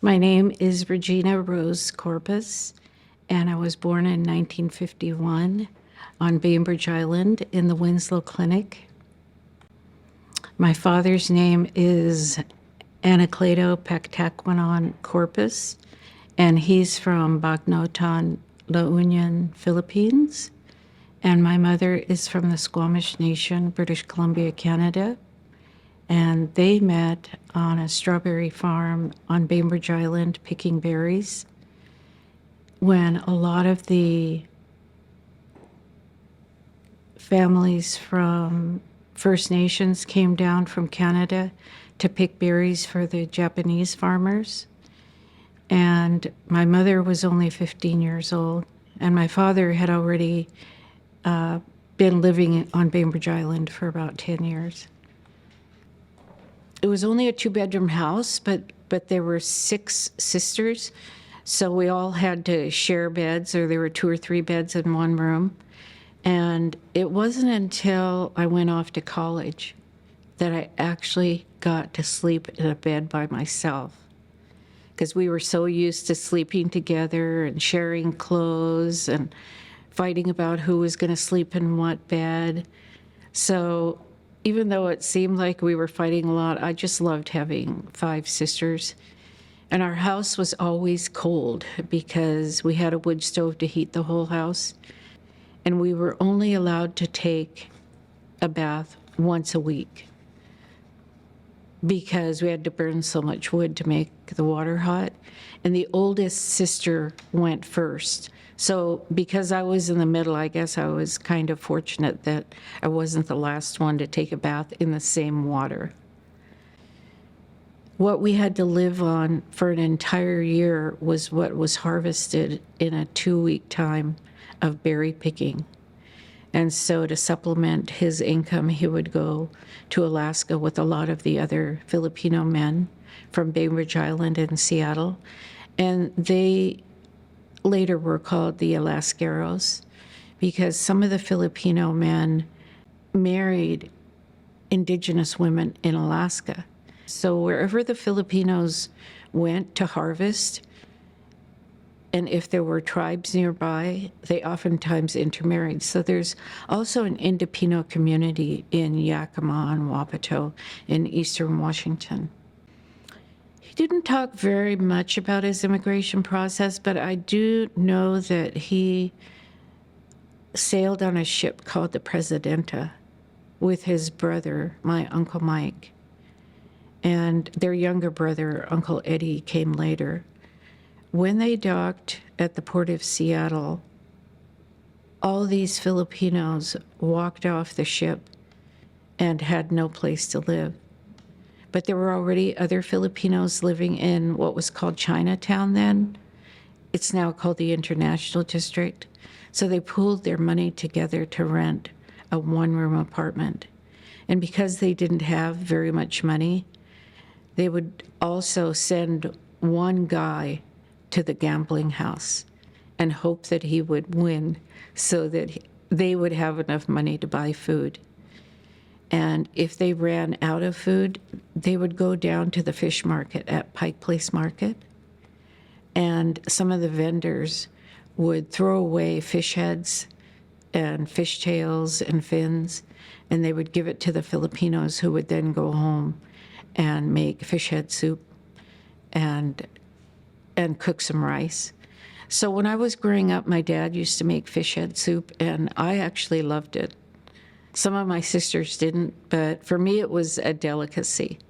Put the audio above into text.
My name is Gina Rose Corpuz, and I was born in 1951 on Bainbridge Island in the Winslow Clinic. My father's name is Anacleto Pactaquanon Corpus, and he's from Bacnotan, La Union, Philippines. And my mother is from the Squamish Nation, British Columbia, Canada. And they met on a strawberry farm on Bainbridge Island picking berries when a lot of the families from First Nations came down from Canada to pick berries for the Japanese farmers. And my mother was only 15 years old, and my father had already been living on Bainbridge Island for about 10 years. It was only a two-bedroom house, but there were 6 sisters, so we all had to share beds, or there were 2 or 3 beds in one room. And it wasn't until I went off to college that I actually got to sleep in a bed by myself, because we were so used to sleeping together and sharing clothes and fighting about who was going to sleep in what bed. So even though it seemed like we were fighting a lot, I just loved having 5 sisters. And our house was always cold because we had a wood stove to heat the whole house. And we were only allowed to take a bath once a week because we had to burn so much wood to make the water hot. And the oldest sister went first. So because I was in the middle, I guess I was kind of fortunate that I wasn't the last one to take a bath in the same water. What we had to live on for an entire year was what was harvested in a 2-week time of berry picking. And so to supplement his income, he would go to Alaska with a lot of the other Filipino men from Bainbridge Island and Seattle. And they later were called the Alascaros because some of the Filipino men married indigenous women in Alaska. So wherever the Filipinos went to harvest, and if there were tribes nearby, they oftentimes intermarried. So there's also an Indipino community in Yakima and Wapato in eastern Washington. He didn't talk very much about his immigration process, but I do know that he sailed on a ship called the Presidenta with his brother, my Uncle Mike. And their younger brother, Uncle Eddie, came later. When they docked at the port of Seattle, all these Filipinos walked off the ship and had no place to live. But there were already other Filipinos living in what was called Chinatown then. It's now called the International District. So they pooled their money together to rent a 1-room apartment. And because they didn't have very much money, they would also send one guy to the gambling house and hope that he would win so that they would have enough money to buy food. And if they ran out of food, they would go down to the fish market at Pike Place Market. And some of the vendors would throw away fish heads and fish tails and fins, and they would give it to the Filipinos, who would then go home and make fish head soup and cook some rice. So when I was growing up, my dad used to make fish head soup, and I actually loved it. Some of my sisters didn't, but for me it was a delicacy.